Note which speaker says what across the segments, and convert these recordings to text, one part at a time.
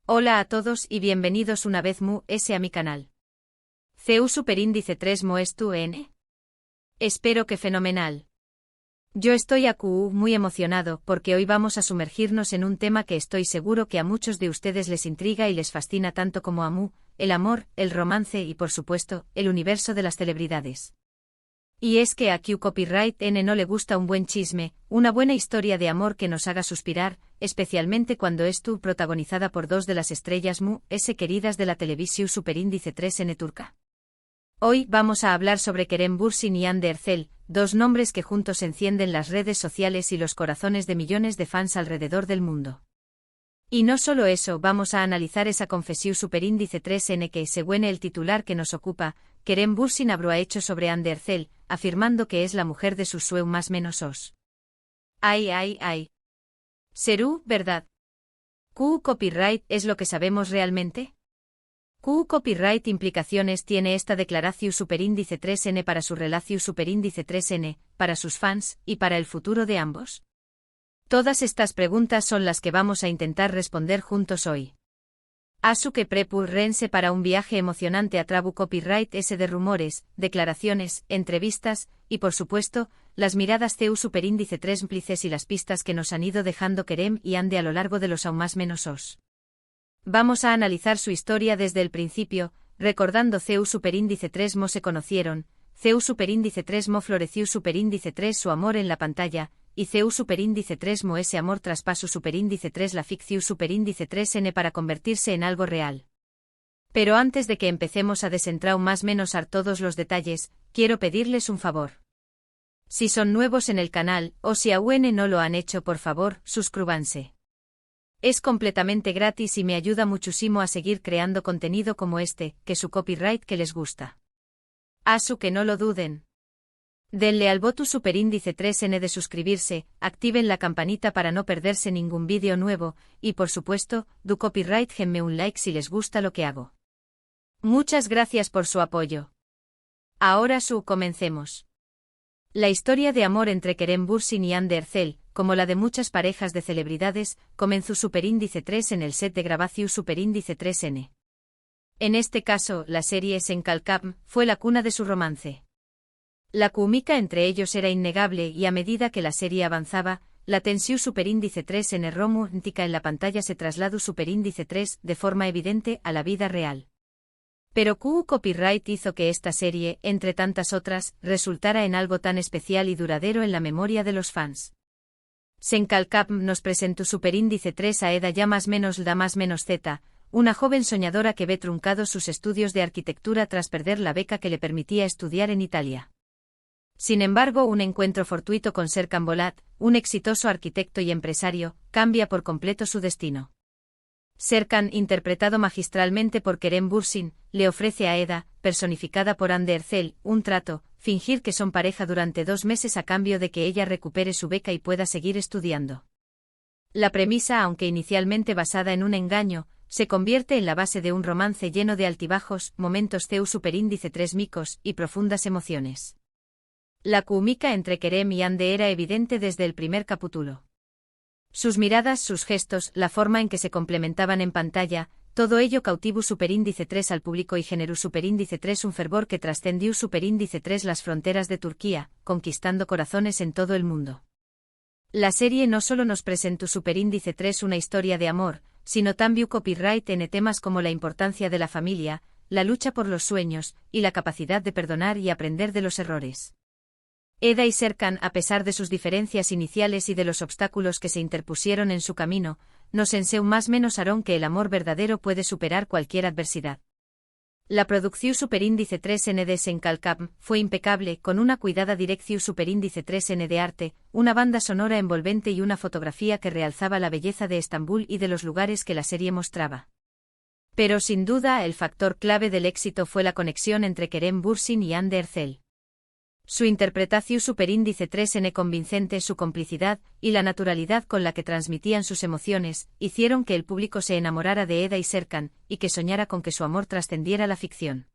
Speaker 1: Hola a todos y bienvenidos una vez más a mi canal. CEU Superíndice 3 Moes tu N. Espero que fenomenal. Yo estoy muy emocionado porque hoy vamos a sumergirnos en un tema que estoy seguro que a muchos de ustedes les intriga y les fascina tanto como a mí, el amor, el romance y por supuesto, el universo de las celebridades. Y es que a Q Copyright N no le gusta un buen chisme, una buena historia de amor que nos haga suspirar, especialmente cuando es protagonizada por dos de las estrellas queridas de la televisión Superíndice 3 N turca. Hoy vamos a hablar sobre Kerem Bürsin y Hande Erçel, dos nombres que juntos encienden las redes sociales y los corazones de millones de fans alrededor del mundo. Y no solo eso, vamos a analizar esa confesión Superíndice 3 N que, según el titular que nos ocupa, Kerem Bürsin ha hecho sobre Hande Erçel, afirmando que es la mujer de sus sueños más menos. Ay. ¿Será verdad? ¿Q copyright es lo que sabemos realmente? ¿Q copyright implicaciones tiene esta declaración Superíndice 3 N para su relación Superíndice 3 N, para sus fans, y para el futuro de ambos? Todas estas preguntas son las que vamos a intentar responder juntos hoy. Que prepúrense para un viaje emocionante a Trabu Copyright S de rumores, declaraciones, entrevistas, y por supuesto, las miradas CEU Superíndice 3 cómplices y las pistas que nos han ido dejando Kerem y Hande a lo largo de los aún más menos. Vamos a analizar su historia desde el principio, recordando CEU Superíndice 3 Mo se conocieron, CEU Superíndice 3 Mo floreció Superíndice 3 su amor en la pantalla, y CEU Superíndice 3 Mo ese amor traspaso Superíndice 3 la ficción Superíndice 3 N para convertirse en algo real. Pero antes de que empecemos a desentrar más menos a todos los detalles, quiero pedirles un favor. Si son nuevos en el canal, o si aún no lo han hecho, por favor, suscríbanse. Es completamente gratis y me ayuda muchísimo a seguir creando contenido como este, que su copyright que les gusta. Que no lo duden. Denle al botón Superíndice 3 N de suscribirse, activen la campanita para no perderse ningún vídeo nuevo, y por supuesto, du copyright denme un like si les gusta lo que hago. Muchas gracias por su apoyo. Ahora comencemos. La historia de amor entre Kerem Bürsin y Hande Erçel, como la de muchas parejas de celebridades, comenzó Superíndice 3 en el set de grabación Superíndice 3 N. En este caso, la serie Senkalkam fue la cuna de su romance. La química entre ellos era innegable y a medida que la serie avanzaba, la tensión Superíndice 3 N romántica en la pantalla se trasladó Superíndice 3 de forma evidente a la vida real. Pero Q Copyright hizo que esta serie, entre tantas otras, resultara en algo tan especial y duradero en la memoria de los fans. Senkalkam nos presentó Superíndice 3 a Eda ya más menos Z, una joven soñadora que ve truncados sus estudios de arquitectura tras perder la beca que le permitía estudiar en Italia. Sin embargo, un encuentro fortuito con Serkan Bolat, un exitoso arquitecto y empresario, cambia por completo su destino. Serkan, interpretado magistralmente por Kerem Bürsin, le ofrece a Eda, personificada por Hande Erçel, un trato, fingir que son pareja durante 2 meses a cambio de que ella recupere su beca y pueda seguir estudiando. La premisa, aunque inicialmente basada en un engaño, se convierte en la base de un romance lleno de altibajos, momentos CEU Superíndice 3 micos y profundas emociones. La química entre Kerem y Hande era evidente desde el primer capítulo. Sus miradas, sus gestos, la forma en que se complementaban en pantalla, todo ello cautivó Superíndice 3 al público y generó Superíndice 3 un fervor que trascendió Superíndice 3 las fronteras de Turquía, conquistando corazones en todo el mundo. La serie no solo nos presentó Superíndice 3 una historia de amor, sino también copyright en temas como la importancia de la familia, la lucha por los sueños, y la capacidad de perdonar y aprender de los errores. Eda y Serkan, a pesar de sus diferencias iniciales y de los obstáculos que se interpusieron en su camino, nos enseñó más menos que el amor verdadero puede superar cualquier adversidad. La producción Superíndice 3 N de Senkalkam fue impecable, con una cuidada dirección Superíndice 3 N de arte, una banda sonora envolvente y una fotografía que realzaba la belleza de Estambul y de los lugares que la serie mostraba. Pero sin duda el factor clave del éxito fue la conexión entre Kerem Bürsin y Hande Erçel. Su interpretación Superíndice 3 N convincente, su complicidad, y la naturalidad con la que transmitían sus emociones, hicieron que el público se enamorara de Eda y Serkan, y que soñara con que su amor trascendiera la ficción.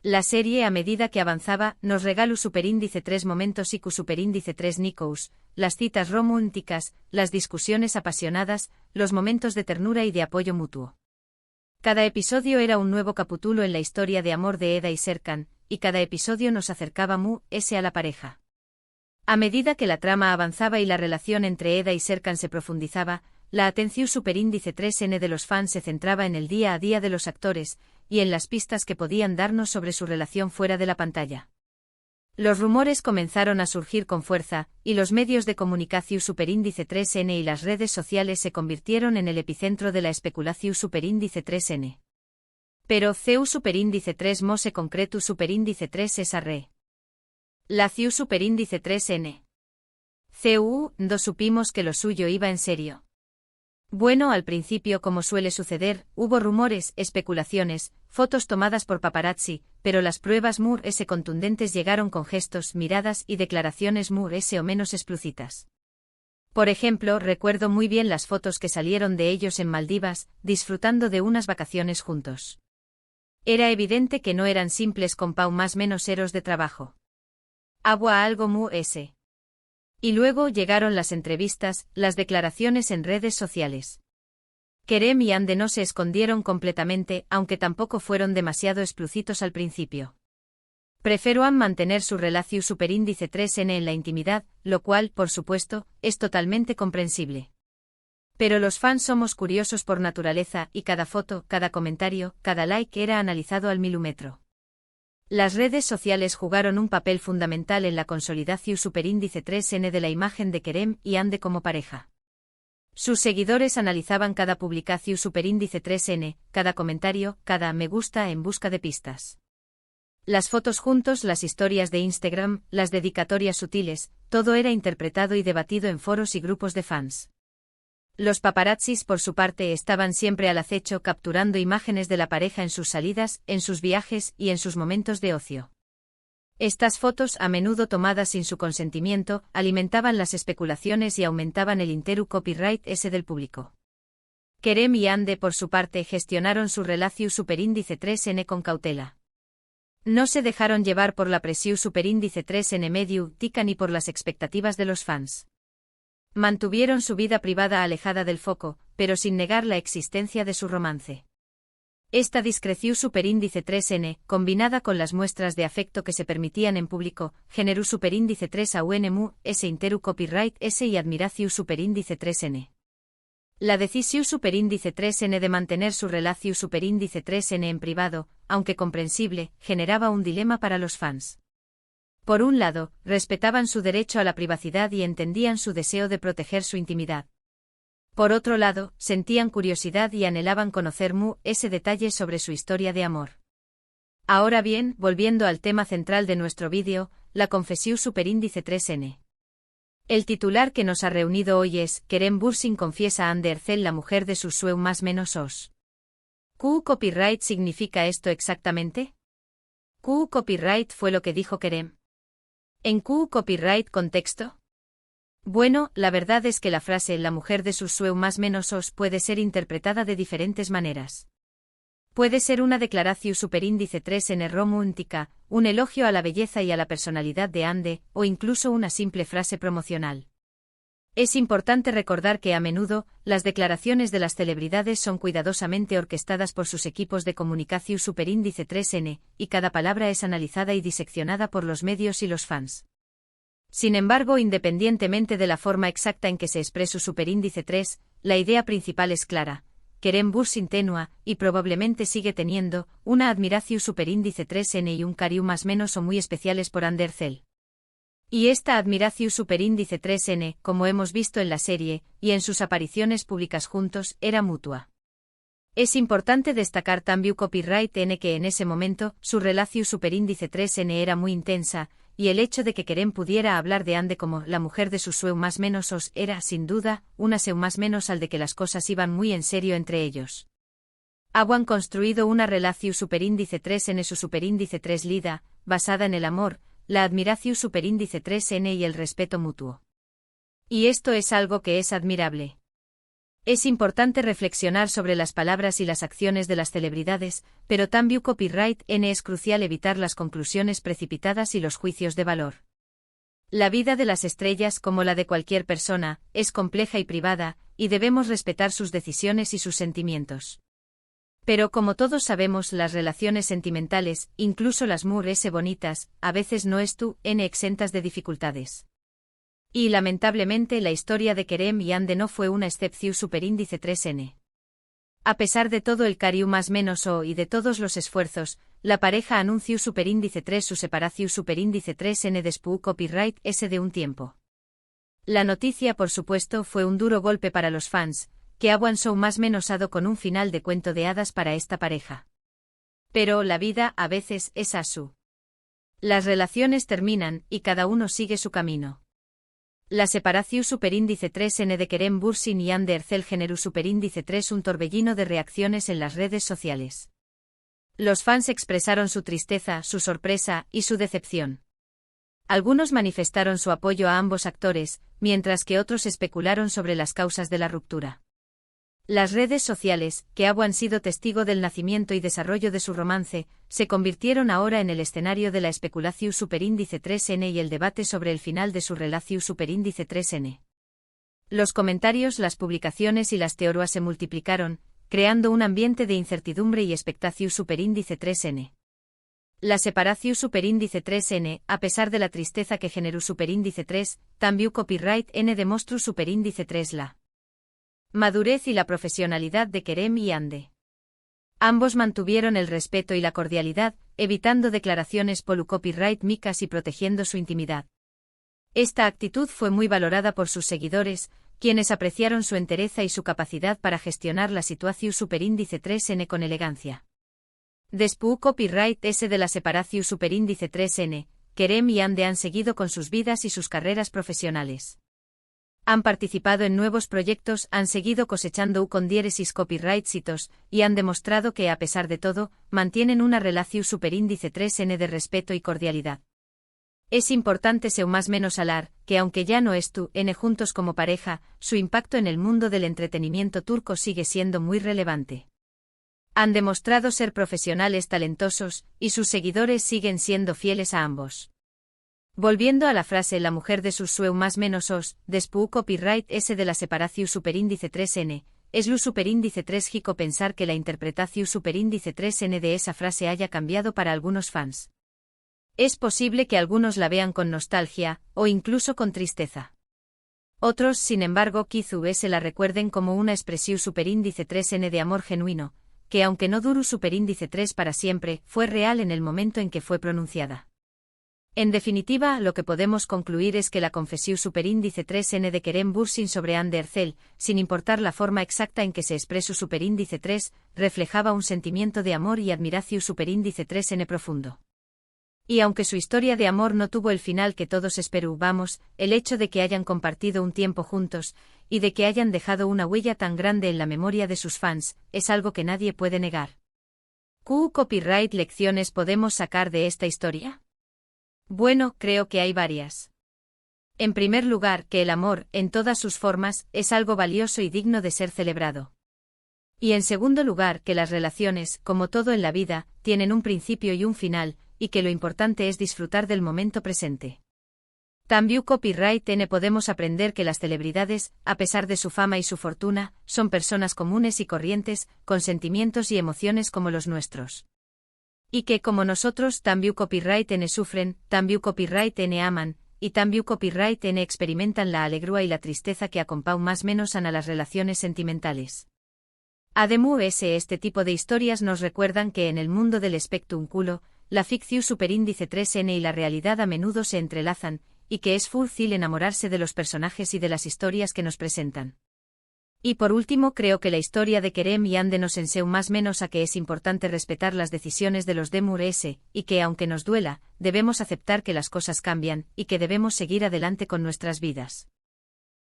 Speaker 1: La serie, a medida que avanzaba, nos regaló Superíndice 3 momentos y Superíndice 3 Nikous, las citas románticas, las discusiones apasionadas, los momentos de ternura y de apoyo mutuo. Cada episodio era un nuevo capítulo en la historia de amor de Eda y Serkan, y cada episodio nos acercaba a la pareja. A medida que la trama avanzaba y la relación entre Eda y Serkan se profundizaba, la atención superíndice 3N de los fans se centraba en el día a día de los actores, y en las pistas que podían darnos sobre su relación fuera de la pantalla. Los rumores comenzaron a surgir con fuerza, y los medios de comunicación superíndice 3N y las redes sociales se convirtieron en el epicentro de la especulación superíndice 3N. Pero CEU superíndice 3 mose concreto superíndice 3 es arre. La CIU superíndice 3N. CEU, supimos que lo suyo iba en serio. Bueno, al principio, como suele suceder, hubo rumores, especulaciones, fotos tomadas por paparazzi, pero las pruebas contundentes llegaron con gestos, miradas y declaraciones o menos explícitas. Por ejemplo, recuerdo muy bien las fotos que salieron de ellos en Maldivas, disfrutando de unas vacaciones juntos. Era evidente que no eran simples más menos eros de trabajo. Agua algo Y luego llegaron las entrevistas, las declaraciones en redes sociales. Kerem y Hande no se escondieron completamente, aunque tampoco fueron demasiado explícitos al principio. Preferían mantener su relación superíndice 3N en la intimidad, lo cual, por supuesto, es totalmente comprensible. Pero los fans somos curiosos por naturaleza y cada foto, cada comentario, cada like era analizado al milímetro. Las redes sociales jugaron un papel fundamental en la consolidación superíndice 3N de la imagen de Kerem y Hande como pareja. Sus seguidores analizaban cada publicación superíndice 3N, cada comentario, cada me gusta en busca de pistas. Las fotos juntos, las historias de Instagram, las dedicatorias sutiles, todo era interpretado y debatido en foros y grupos de fans. Los paparazzis, por su parte, estaban siempre al acecho capturando imágenes de la pareja en sus salidas, en sus viajes y en sus momentos de ocio. Estas fotos, a menudo tomadas sin su consentimiento, alimentaban las especulaciones y aumentaban el copyright del público. Kerem y Hande, por su parte, gestionaron su relación superíndice 3N con cautela. No se dejaron llevar por la presión superíndice 3N mediática ni por las expectativas de los fans. Mantuvieron su vida privada alejada del foco, pero sin negar la existencia de su romance. Esta discreción superíndice 3N, combinada con las muestras de afecto que se permitían en público, generó superíndice 3AUN copyright y admiración superíndice 3N. La decisión superíndice 3N de mantener su relación superíndice 3N en privado, aunque comprensible, generaba un dilema para los fans. Por un lado, respetaban su derecho a la privacidad y entendían su deseo de proteger su intimidad. Por otro lado, sentían curiosidad y anhelaban conocer ese detalle sobre su historia de amor. Ahora bien, volviendo al tema central de nuestro vídeo, la confesión superíndice 3N. El titular que nos ha reunido hoy es, Kerem Bürsin confiesa a Hande Erçel la mujer de su sueño más menos os. ¿Qué copyright significa esto exactamente? ¿Qué copyright fue lo que dijo Kerem? ¿En qué copyright contexto? Bueno, la verdad es que la frase la mujer de sus sueño más menos os puede ser interpretada de diferentes maneras. Puede ser una declaración superíndice 3N romántica, un elogio a la belleza y a la personalidad de Hande, o incluso una simple frase promocional. Es importante recordar que a menudo, las declaraciones de las celebridades son cuidadosamente orquestadas por sus equipos de comunicación superíndice 3N, y cada palabra es analizada y diseccionada por los medios y los fans. Sin embargo, independientemente de la forma exacta en que se expresa superíndice 3, la idea principal es clara. Kerem Bürsin tenua, y probablemente sigue teniendo, una admiración superíndice 3N y un cariño más menos o muy especiales por Hande Erçel. Y esta admiración superíndice 3N, como hemos visto en la serie, y en sus apariciones públicas juntos, era mutua. Es importante destacar también copyright N que en ese momento, su relación superíndice 3N era muy intensa, y el hecho de que Kerem pudiera hablar de Hande como la mujer de su sueño más menos os era, sin duda, una seu más menos al de que las cosas iban muy en serio entre ellos. Habían construido una relación superíndice 3N su superíndice 3 lida, basada en el amor, la admiración superíndice 3N y el respeto mutuo. Y esto es algo que es admirable. Es importante reflexionar sobre las palabras y las acciones de las celebridades, pero también copyright N es crucial evitar las conclusiones precipitadas y los juicios de valor. La vida de las estrellas, como la de cualquier persona, es compleja y privada, y debemos respetar sus decisiones y sus sentimientos. Pero como todos sabemos, las relaciones sentimentales, incluso las bonitas, a veces no están exentas de dificultades. Y lamentablemente la historia de Kerem y Ande no fue una excepción superíndice 3n. A pesar de todo el cariu más menos o y de todos los esfuerzos, la pareja anunció superíndice 3 su separación superíndice 3n después copyright S de un tiempo. La noticia, por supuesto, fue un duro golpe para los fans, que habían más menosado con un final de cuento de hadas para esta pareja. Pero la vida a veces es así. Las relaciones terminan y cada uno sigue su camino. La separación superíndice 3n de Kerem Bürsin y Ande Erçel generó superíndice 3 un torbellino de reacciones en las redes sociales. Los fans expresaron su tristeza, su sorpresa y su decepción. Algunos manifestaron su apoyo a ambos actores, mientras que otros especularon sobre las causas de la ruptura. Las redes sociales, que habían sido testigo del nacimiento y desarrollo de su romance, se convirtieron ahora en el escenario de la especulación superíndice 3n y el debate sobre el final de su relación superíndice 3n. Los comentarios, las publicaciones y las teorías se multiplicaron, creando un ambiente de incertidumbre y expectación superíndice 3n. La separación superíndice 3n, a pesar de la tristeza que generó superíndice 3, también copyright n demostró superíndice 3 la madurez y la profesionalidad de Kerem y Ande. Ambos mantuvieron el respeto y la cordialidad, evitando declaraciones polu copyright micas y protegiendo su intimidad. Esta actitud fue muy valorada por sus seguidores, quienes apreciaron su entereza y su capacidad para gestionar la situación superíndice 3n con elegancia. Después copyright S de la separación superíndice 3n, Kerem y Ande han seguido con sus vidas y sus carreras profesionales. Han participado en nuevos proyectos, han seguido cosechando con diéresis copyright hitos, y han demostrado que, a pesar de todo, mantienen una relación superíndice 3n de respeto y cordialidad. Es importante seu más menos hablar, que aunque ya no están juntos como pareja, su impacto en el mundo del entretenimiento turco sigue siendo muy relevante. Han demostrado ser profesionales talentosos, y sus seguidores siguen siendo fieles a ambos. Volviendo a la frase la mujer de sus seu más menos os, después copyright S de la separación superíndice 3n, es lu superíndice 3 jico pensar que la interpretación superíndice 3n de esa frase haya cambiado para algunos fans. Es posible que algunos la vean con nostalgia, o incluso con tristeza. Otros, sin embargo, quizú se la recuerden como una expresión superíndice 3n de amor genuino, que aunque no duró superíndice 3 para siempre, fue real en el momento en que fue pronunciada. En definitiva, lo que podemos concluir es que la confesión superíndice 3n de Kerem Bürsin sobre Ande Erçel, sin importar la forma exacta en que se expresó superíndice 3, reflejaba un sentimiento de amor y admiración superíndice 3n profundo. Y aunque su historia de amor no tuvo el final que todos esperábamos, el hecho de que hayan compartido un tiempo juntos, y de que hayan dejado una huella tan grande en la memoria de sus fans, es algo que nadie puede negar. ¿Qué copyright lecciones podemos sacar de esta historia? Bueno, creo que hay varias. En primer lugar, que el amor, en todas sus formas, es algo valioso y digno de ser celebrado. Y en segundo lugar, que las relaciones, como todo en la vida, tienen un principio y un final, y que lo importante es disfrutar del momento presente. También copyright N podemos aprender que las celebridades, a pesar de su fama y su fortuna, son personas comunes y corrientes, con sentimientos y emociones como los nuestros. Y que como nosotros también copyright N sufren, también copyright N aman, y también copyright N experimentan la alegría y la tristeza que acompañan más menos a las relaciones sentimentales. Además, este tipo de historias nos recuerdan que en el mundo del espectáculo, la ficción superíndice 3n y la realidad a menudo se entrelazan, y que es fácil enamorarse de los personajes y de las historias que nos presentan. Y por último, creo que la historia de Kerem y Ande nos enseña más menos a que es importante respetar las decisiones de los demures, y que aunque nos duela, debemos aceptar que las cosas cambian, y que debemos seguir adelante con nuestras vidas.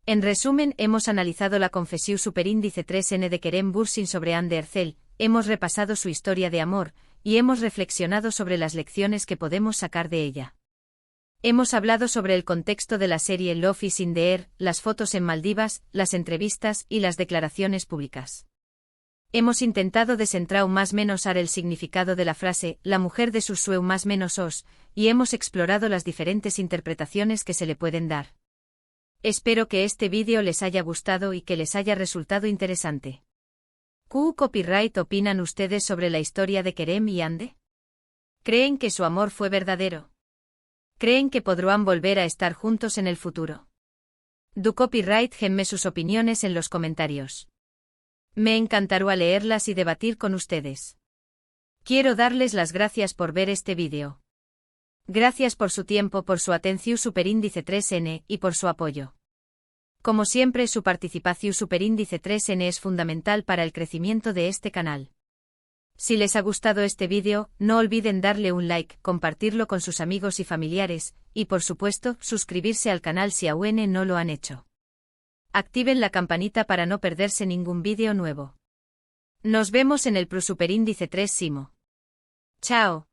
Speaker 1: En resumen, hemos analizado la confesión superíndice 3n de Kerem Bürsin sobre Ande Erçel, hemos repasado su historia de amor, y hemos reflexionado sobre las lecciones que podemos sacar de ella. Hemos hablado sobre el contexto de la serie Love is in the Air, las fotos en Maldivas, las entrevistas y las declaraciones públicas. Hemos intentado desentrar más menos el significado de la frase, la mujer de sus sueu más menos os, y hemos explorado las diferentes interpretaciones que se le pueden dar. Espero que este vídeo les haya gustado y que les haya resultado interesante. ¿Qué copyright opinan ustedes sobre la historia de Kerem y Ande? ¿Creen que su amor fue verdadero? ¿Creen que podrán volver a estar juntos en el futuro? Du copyright genme sus opiniones en los comentarios. Me encantará leerlas y debatir con ustedes. Quiero darles las gracias por ver este vídeo. Gracias por su tiempo, por su atención superíndice 3N y por su apoyo. Como siempre, su participación superíndice 3N es fundamental para el crecimiento de este canal. Si les ha gustado este vídeo, no olviden darle un like, compartirlo con sus amigos y familiares, y por supuesto, suscribirse al canal si aún no lo han hecho. Activen la campanita para no perderse ningún vídeo nuevo. Nos vemos en el Pro Superíndice 3 Simo. Chao.